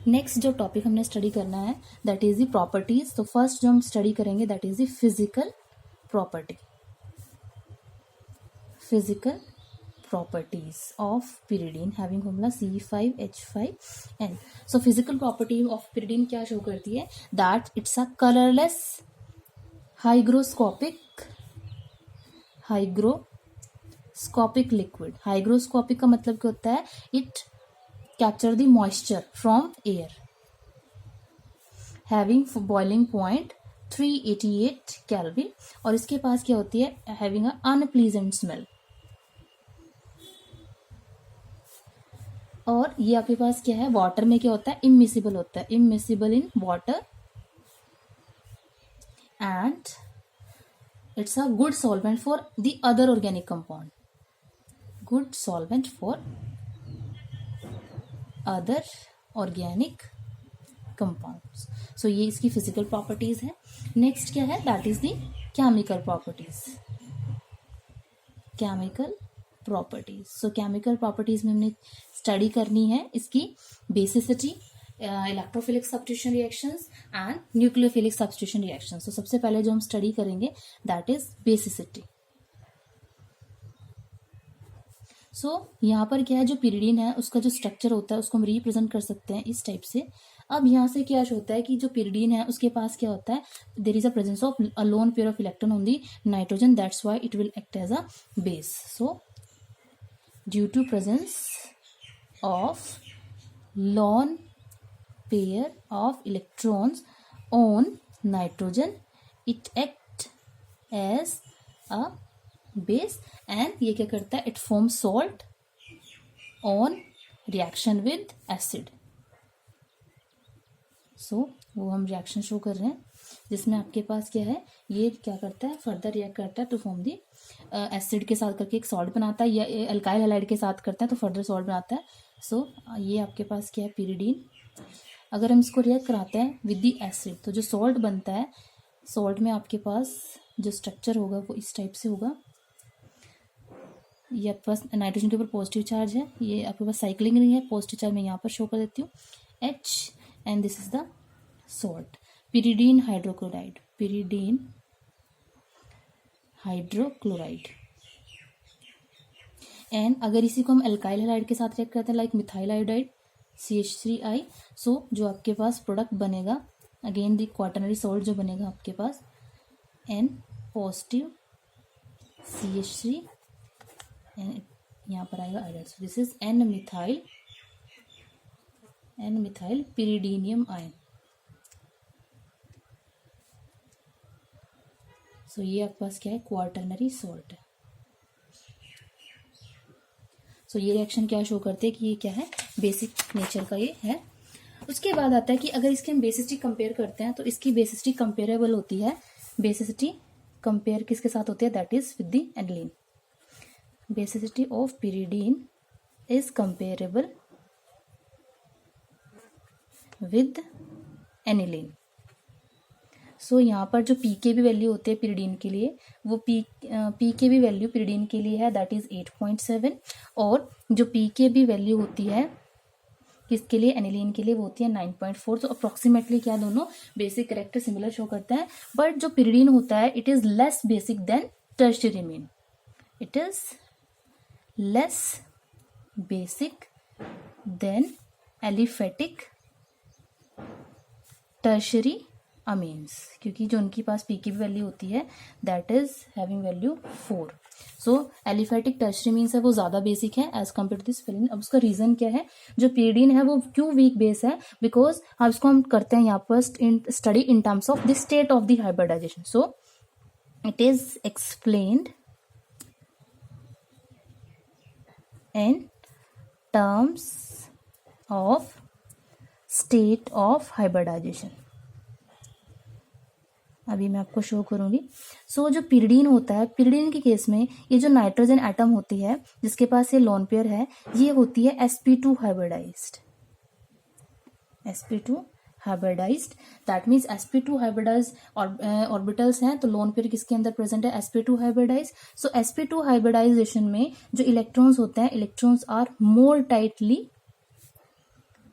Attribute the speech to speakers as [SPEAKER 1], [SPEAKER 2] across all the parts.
[SPEAKER 1] Next जो topic हमने study करना है दैट इज द प्रॉपर्टीज। तो फर्स्ट जो हम स्टडी करेंगे that is the physical property, physical properties of pyridine having formula C5H5N। so physical property of pyridine क्या शो करती है that it's a colorless hygroscopic liquid। hygroscopic का मतलब क्या होता है, it capture the moisture from air having boiling point 388 Kelvin और इसके पास क्या होती है having a unpleasant smell। और ये आपके पास क्या है, वाटर में क्या होता है, इमिसिबल होता है, immiscible in water and it's a good solvent for the other organic compound, good solvent for other organic compounds. So ये इसकी फिजिकल प्रॉपर्टीज है। नेक्स्ट क्या है, that is the chemical properties, chemical properties. So chemical properties में हमने study करनी है इसकी basicity, electrophilic substitution reactions and nucleophilic substitution reactions. तो सबसे पहले जो हम स्टडी करेंगे दैट इज बेसिसिटी। सो यहाँ पर क्या है, जो pyridine है उसका जो स्ट्रक्चर होता है उसको हम रिप्रेजेंट कर सकते हैं इस टाइप से। अब यहाँ से क्या होता है कि जो pyridine है उसके पास क्या होता है, there is a presence of a lone pair of electron on the nitrogen, that's why it will act as a base. So due to presence of lone pair of electrons on nitrogen it act as a base and ये क्या करता है, it forms salt on reaction with acid। so वो हम reaction show कर रहे हैं जिसमें आपके पास क्या है, ये क्या करता है, फर्दर रिएक्ट करता है टू फॉर्म दी एसिड के साथ करके एक सॉल्ट बनाता है, या अल्काइल हैलाइड के साथ करता है तो फर्दर सॉल्ट बनाता है। सो ये आपके पास क्या है, pyridine। अगर हम इसको रिएक्ट कराते हैं विद दी एसिड तो जो सॉल्ट बनता है, सॉल्ट में आपके पास जो स्ट्रक्चर होगा वो इस टाइप से होगा। ये आपके पास नाइट्रोजन के ऊपर पॉजिटिव चार्ज है, ये आपके पास साइक्लिंग रिंग है, पॉजिटिव चार्ज मैं यहाँ पर शो कर देती हूँ H and this is the salt pyridine hydrochloride, pyridine hydrochloride. And अगर इसी को हम अल्काइल हैलाइड के साथ रिएक्ट करते हैं लाइक मिथाइल आयोडाइड CH3I, सो जो आपके पास प्रोडक्ट बनेगा अगेन द क्वाटरनरी सॉल्ट जो बनेगा आपके पास N पॉजिटिव CH3 एंड यहाँ पर आएगा iodide. So this is N methyl pyridinium ion. सो ये आपके पास क्या है, क्वाटरनरी सॉल्ट है। सो ये रिएक्शन क्या शो करते हैं कि ये क्या है, बेसिक नेचर का ये है। उसके बाद आता है कि अगर इसकी हम बेसिसिटी कंपेयर करते हैं तो इसकी बेसिसिटी कंपेरेबल होती है, बेसिसिटी कंपेयर किसके साथ होती है, that is with the aniline. Basicity of pyridine is comparable with aniline. So यहाँ पर जो pKb वैल्यू होती है pyridine के लिए, वो pKb वैल्यू pyridine के लिए है दैट इज 8.7 और जो pKb वैल्यू होती है किसके लिए, एनिलीन के लिए, वो होती है 9.4। तो अप्रोक्सीमेटली क्या दोनों बेसिक कैरेक्टर सिमिलर शो करता है, बट जो pyridine होता है it is less basic than tertiary amine, it is less basic than aliphatic tertiary amines, क्योंकि जो उनके पास pKb वैल्यू होती है that is having value 4। So aliphatic tertiary amines है वो ज़्यादा बेसिक है as compare to this pyridine। अब उसका रीज़न क्या है, जो pyridine है वो क्यों वीक बेस है, बिकॉज हम इसको हम करते हैं यहाँ पर study in terms of the state of the hybridization. So it is explained in terms of state of hybridization. अभी मैं आपको शो करूंगी। सो जो pyridine होता है, pyridine के केस में ये जो नाइट्रोजन एटम होती है जिसके पास ये लोन पेयर है, ये होती है sp2 hybridized, sp2 hybridized. That means sp2 hybridized orbitals हैं तो लोन पेयर किसके अंदर प्रेजेंट है, sp2 हाइब्रिडाइज्ड। सो sp2 हाइब्रिडाइजेशन में जो इलेक्ट्रॉन्स होते हैं, electrons are more tightly,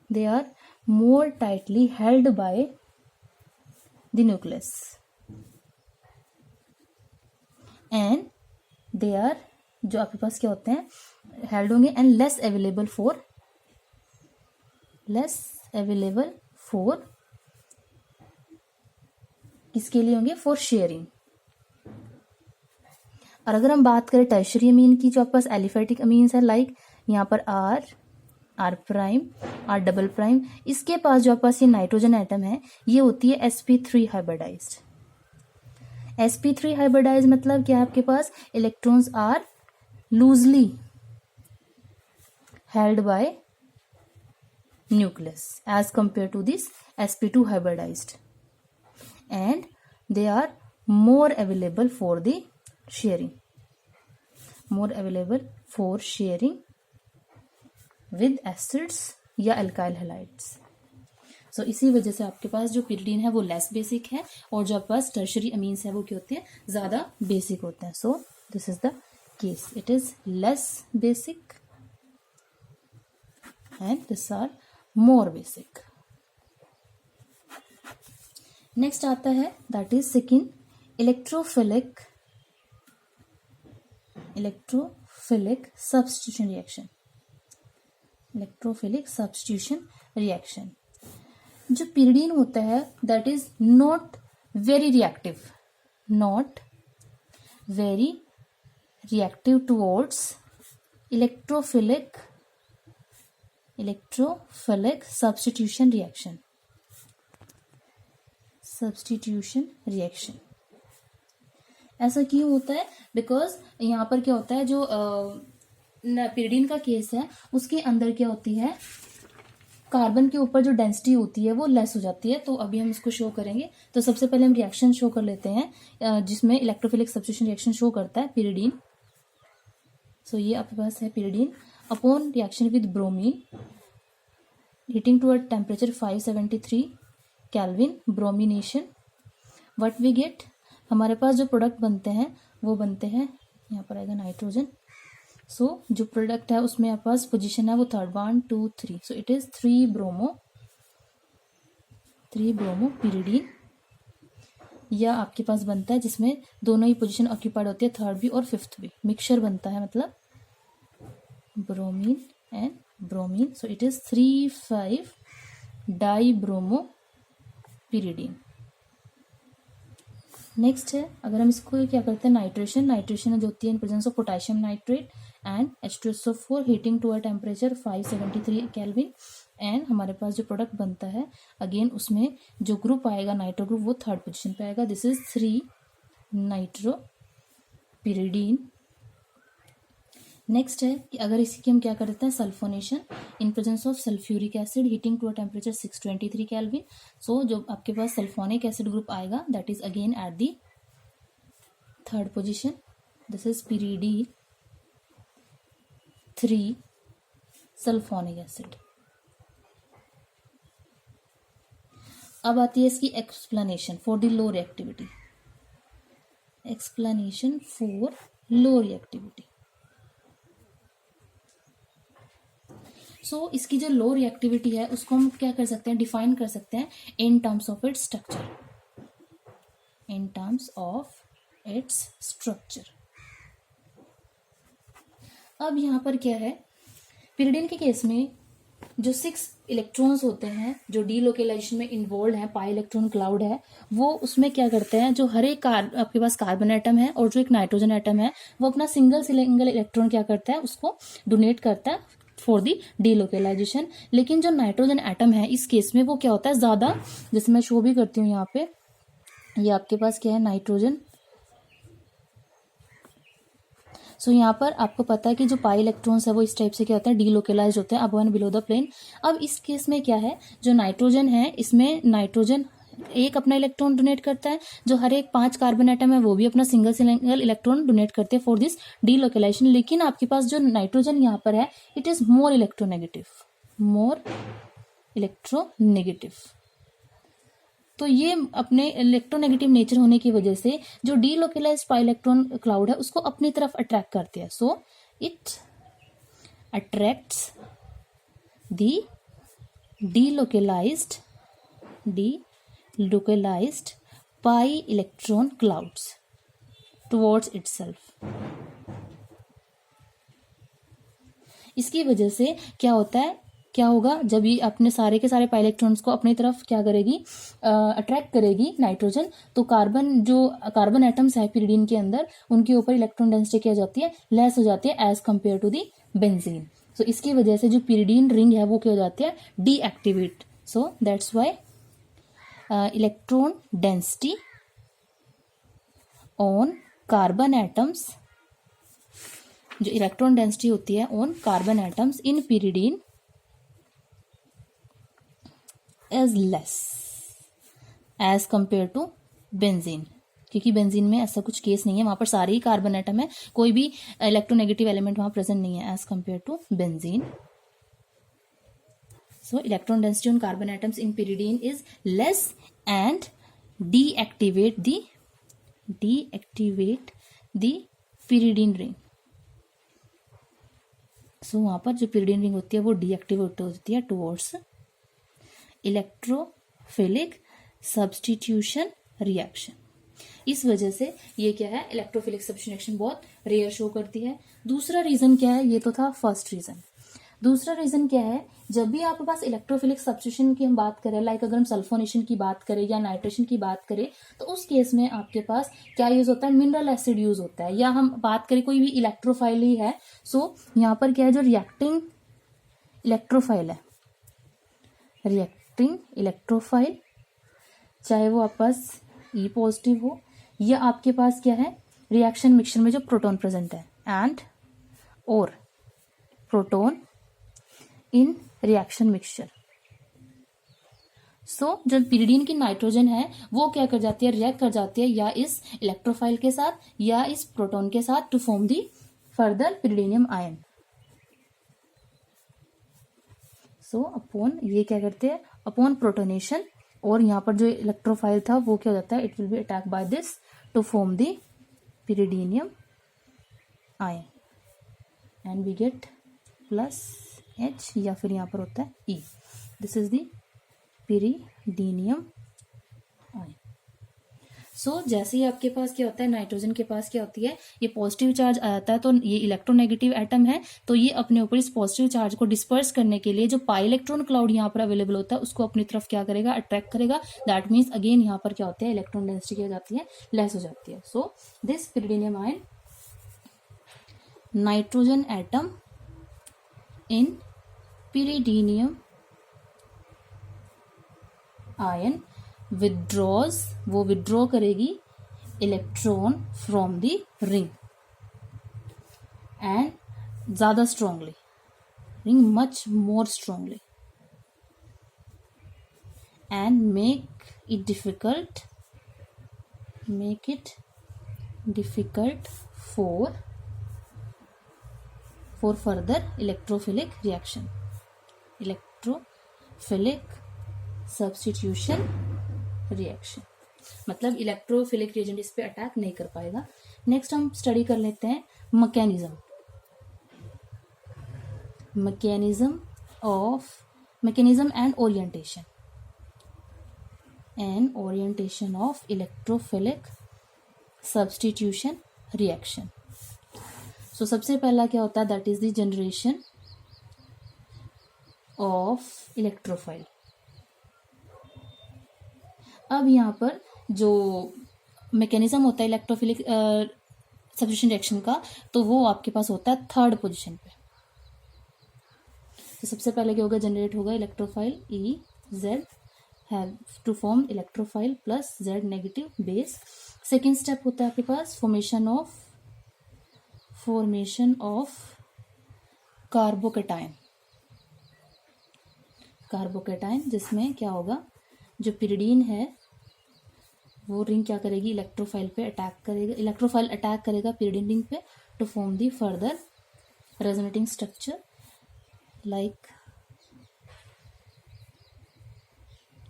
[SPEAKER 1] they are more tightly held by the nucleus and they are, जो आपके पास क्या होते हैं, हेल्ड होंगे एंड लेस अवेलेबल फॉर किसके लिए होंगे, फॉर शेयरिंग। और अगर हम बात करें टर्शियरी अमीन की, जो आपके पास एलिफेटिक अमीन्स है, लाइक यहाँ पर R prime, R double prime, इसके पास जो आपके पास ये नाइट्रोजन एटम है ये होती है sp3 हाइब्रिडाइज्ड। sp3 हाइब्रिडाइज मतलब क्या है, आपके पास electrons are loosely held by nucleus as compared to this sp2 hybridized and they are more available for the sharing, with acids या alkyl halides। so इसी वजह से आपके पास जो pyridine है वो लेस बेसिक है और जो आपके पास टर्शरी अमीन्स है वो क्या होते हैं, ज्यादा बेसिक होते हैं। so this is the case, it is less basic and these are more basic। Next आता है that is second electrophilic substitution reaction. जो pyridine होता है that is not very reactive towards electrophilic substitution reaction. ऐसा क्यों होता है, because यहाँ पर क्या होता है, जो pyridine का केस है उसके अंदर क्या होती है, कार्बन के ऊपर जो डेंसिटी होती है वो लेस हो जाती है। तो अभी हम इसको शो करेंगे। तो सबसे पहले हम रिएक्शन शो कर लेते हैं जिसमें इलेक्ट्रोफिलिक सब्स्टिट्यूशन रिएक्शन शो करता है pyridine। सो ये आपके पास है pyridine upon reaction with bromine heating to a temperature 573 kelvin, bromination, what we get, हमारे पास जो प्रोडक्ट बनते हैं वो बनते हैं, यहाँ पर आएगा नाइट्रोजन। सो जो प्रोडक्ट है उसमें आपके पास पोजीशन है वो third, 1 2 3, so it is 3 bromo pyridine, या आपके पास बनता है जिसमें दोनों ही पोजीशन ऑक्यूपाइड होती है, थर्ड भी और फिफ्थ भी, मिक्सचर बनता है, मतलब bromine and bromine. So it is 3,5 dibromo pyridine। Next है, अगर हम इसको क्या करते हैं, नाइट्रेशन जो होती है in presence of potassium nitrate and H2SO4 heating to a temperature 573 kelvin, and हमारे पास जो प्रोडक्ट बनता है अगेन उसमें जो ग्रुप आएगा नाइट्रो ग्रुप वो थर्ड पोजीशन पे आएगा, this is 3 nitro pyridine। Next है कि अगर इसी की हम क्या करते हैं, sulphonation in presence of sulphuric acid heating to a temperature 623 kelvin. So जो आपके पास सल्फोनिक एसिड ग्रुप आएगा that is again at the third position, this is pyridine 3 sulphonic acid. अब आती है इसकी explanation for the low reactivity. So इसकी जो लो रिएक्टिविटी है उसको हम क्या कर सकते हैं, डिफाइन कर सकते हैं इन टर्म्स ऑफ इट्स स्ट्रक्चर। अब यहाँ पर क्या है, pyridine के केस में जो 6 इलेक्ट्रॉन्स होते हैं जो डीलोकेलाइजेशन में इन्वॉल्व है, पाई इलेक्ट्रॉन क्लाउड है, वो उसमें क्या करते हैं, जो हर एक आपके पास कार्बन एटम है और जो एक नाइट्रोजन एटम है वो अपना सिंगल इलेक्ट्रॉन क्या करता है, उसको डोनेट करता है फॉर दी डीलोकेलाइजेशन। लेकिन जो नाइट्रोजन एटम है इस केस में वो क्या होता है, ज्यादा, जैसे मैं शो भी करती हूँ यहाँ पे, ये आपके पास क्या है, नाइट्रोजन। सो यहाँ पर आपको पता है कि जो पाई इलेक्ट्रॉन्स है वो इस टाइप से क्या होते हैं, डीलोकेलाइज होते हैं above and below the plane. अब इस केस में क्या है, जो नाइट्रोजन है इसमें नाइट्रोजन एक अपना इलेक्ट्रॉन डोनेट करता है, जो हर एक 5 कार्बन एटम है वो भी अपना सिंगल इलेक्ट्रॉन डोनेट करते हैं फॉर दिस डीलोकेलाइजेशन। लेकिन आपके पास जो नाइट्रोजन यहाँ पर है इट इज मोर इलेक्ट्रोनेगेटिव। तो ये अपने इलेक्ट्रोनेगेटिव नेचर होने की वजह से जो डीलोकेलाइज्ड पाई इलेक्ट्रॉन क्लाउड है उसको अपनी तरफ अट्रैक्ट करते हैं। So it attracts the delocalized pi electron clouds towards itself. इसकी वजह से क्या होता है, क्या होगा, जब ये अपने सारे के सारे पाई इलेक्ट्रॉन्स को अपनी तरफ क्या करेगी, अट्रैक्ट करेगी नाइट्रोजन, तो कार्बन एटम्स है पिरिडीन के अंदर, उनके ऊपर इलेक्ट्रॉन डेंसिटी क्या हो जाती है, लेस हो जाती है as compare to the benzene. So इसकी वजह से जो पिरिडीन रिंग है वो क्या हो जाती है, deactivate. So that's why electron density on carbon atoms, जो इलेक्ट्रॉन डेंसिटी होती है on carbon atoms in pyridine is less as compare to benzene, क्योंकि बेंजीन में ऐसा कुछ केस नहीं है, वहां पर सारे ही कार्बन एटम है, कोई भी इलेक्ट्रोनेगेटिव एलिमेंट वहां प्रेजेंट नहीं है as compare to benzene. So electron density on carbon atoms in pyridine is less and deactivate the pyridine ring. So वहां पर जो पिरिडीन रिंग होती है वो डीएक्टिवेट होती है टुवर्ड्स इलेक्ट्रोफिलिक सब्स्टिट्यूशन रिएक्शन. इस वजह से ये क्या है, इलेक्ट्रोफिलिक सब्स्टिट्यूशन रिएक्शन बहुत रेयर शो करती है. दूसरा रीजन क्या है, ये तो था फर्स्ट रीजन. दूसरा रीजन क्या है, जब भी आपके पास इलेक्ट्रोफिलिक सब्स्टिट्यूशन की हम बात करें, लाइक अगर हम सल्फोनेशन की बात करें या नाइट्रेशन की बात करें, तो उस केस में आपके पास क्या यूज होता है, मिनरल एसिड यूज होता है. या हम बात करें कोई भी इलेक्ट्रोफाइल ही है, सो यहाँ पर क्या है, जो रिएक्टिंग इलेक्ट्रोफाइल है, रिएक्टिंग इलेक्ट्रोफाइल, चाहे वो आपके पास ई पॉजिटिव हो या आपके पास क्या है, रिएक्शन मिक्सचर में जो प्रोटॉन प्रेजेंट है, एंड और प्रोटॉन इन रिएक्शन मिक्सचर. सो जो पिरिडीन की नाइट्रोजन है वो क्या कर जाती है, रिएक्ट कर जाती है या इस इलेक्ट्रोफाइल के साथ या इस प्रोटॉन के साथ to form the further pyridinium ion. So upon ये क्या करते हैं, अपॉन प्रोटोनेशन, और यहाँ पर जो इलेक्ट्रोफाइल था वो क्या हो जाता है, it will be attack by this to form the pyridinium ion and we get plus H, या फिर यहाँ पर होता है E. This is the pyridinium ion. So जैसे ही आपके पास क्या होता है, नाइट्रोजन के पास क्या होती है, ये पॉजिटिव चार्ज आता है, तो ये इलेक्ट्रोनेगेटिव एटम है, तो ये अपने ऊपर इस पॉजिटिव चार्ज को डिस्पर्स करने के लिए जो पाई इलेक्ट्रॉन क्लाउड यहाँ पर अवेलेबल होता है उसको अपनी तरफ क्या करेगा, अट्रैक्ट करेगा. दैट मीन्स अगेन यहाँ पर क्या होता है, इलेक्ट्रॉन डेंसिटी क्या हो जाती है, लेस हो जाती है. So this pyridinium ion, nitrogen atom in pyridinium ion withdraws, वो विदड्रॉ करेगी electron from the ring and ज्यादा strongly, ring much more strongly, and make it difficult for further electrophilic reaction, electrophilic substitution reaction. मतलब electrophilic reagent इस पे attack नहीं कर पाएगा. Next हम स्टडी कर लेते हैं mechanism and orientation of electrophilic substitution reaction. So सबसे पहला क्या होता है, that is the generation of electrophile. अब यहाँ पर जो मैकेनिज्म होता है इलेक्ट्रोफिलिक सब्स्टिट्यूशन रिएक्शन का, तो वो आपके पास होता है थर्ड पोजीशन पे. तो सबसे पहले क्या होगा, जनरेट होगा electrophile E Z have to form electrophile plus Z negative base. Second step होता है आपके पास फॉर्मेशन ऑफ कार्बोकेटाइन, जिसमें क्या होगा, जो पिरिडीन है वो रिंग क्या करेगी, इलेक्ट्रोफाइल पे अटैक करेगा, इलेक्ट्रोफाइल अटैक करेगा पिरिडीन रिंग पे to form the further resonating structure like.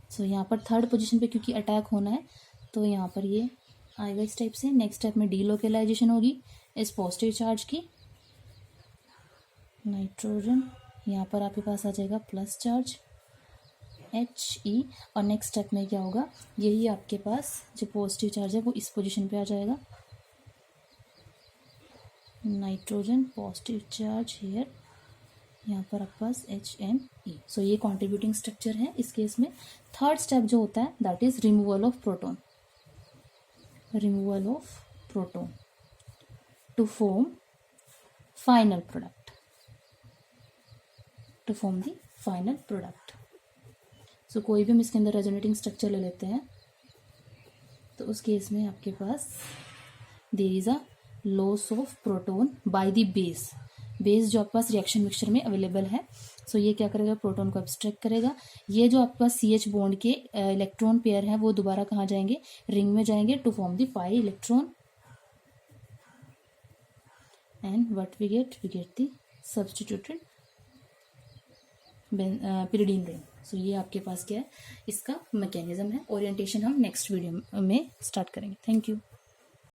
[SPEAKER 1] So यहाँ पर थर्ड पोजीशन पे क्योंकि अटैक होना है तो यहाँ पर ये आएगा इस टाइप से. नेक्स्ट स्टेप में डीलोकेलाइजेशन होगी इस पॉजिटिव चार्ज की, नाइट्रोजन यहाँ पर आपके पास आ जाएगा प्लस चार्ज, He और नेक्स्ट स्टेप में क्या होगा, यही आपके पास जो पॉजिटिव चार्ज है वो इस पोजीशन पे आ जाएगा, नाइट्रोजन पॉजिटिव चार्ज हेयर, यहाँ पर आपके पास HNE। सो ये कॉन्ट्रीब्यूटिंग स्ट्रक्चर है इस केस में। थर्ड स्टेप जो होता है that is removal of proton, removal of proton to form final product, to form the final product. So कोई भी हम इसके अंदर रेजोनेटिंग स्ट्रक्चर ले लेते हैं तो उस केस में आपके पास there is a loss of proton by the base, base जो आपके पास रिएक्शन मिक्सचर में अवेलेबल है। सो ये क्या करेगा, प्रोटॉन को एब्स्ट्रैक्ट करेगा। ये जो आपके पास CH बॉन्ड के इलेक्ट्रॉन पेयर है वो दोबारा कहाँ जाएंगे, रिंग में जाएंगे to form the pi electron, and what we get the substituted pyridine ring. So ये आपके पास क्या है, इसका मैकेनिज्म है। ओरिएंटेशन हम नेक्स्ट वीडियो में स्टार्ट करेंगे। Thank you.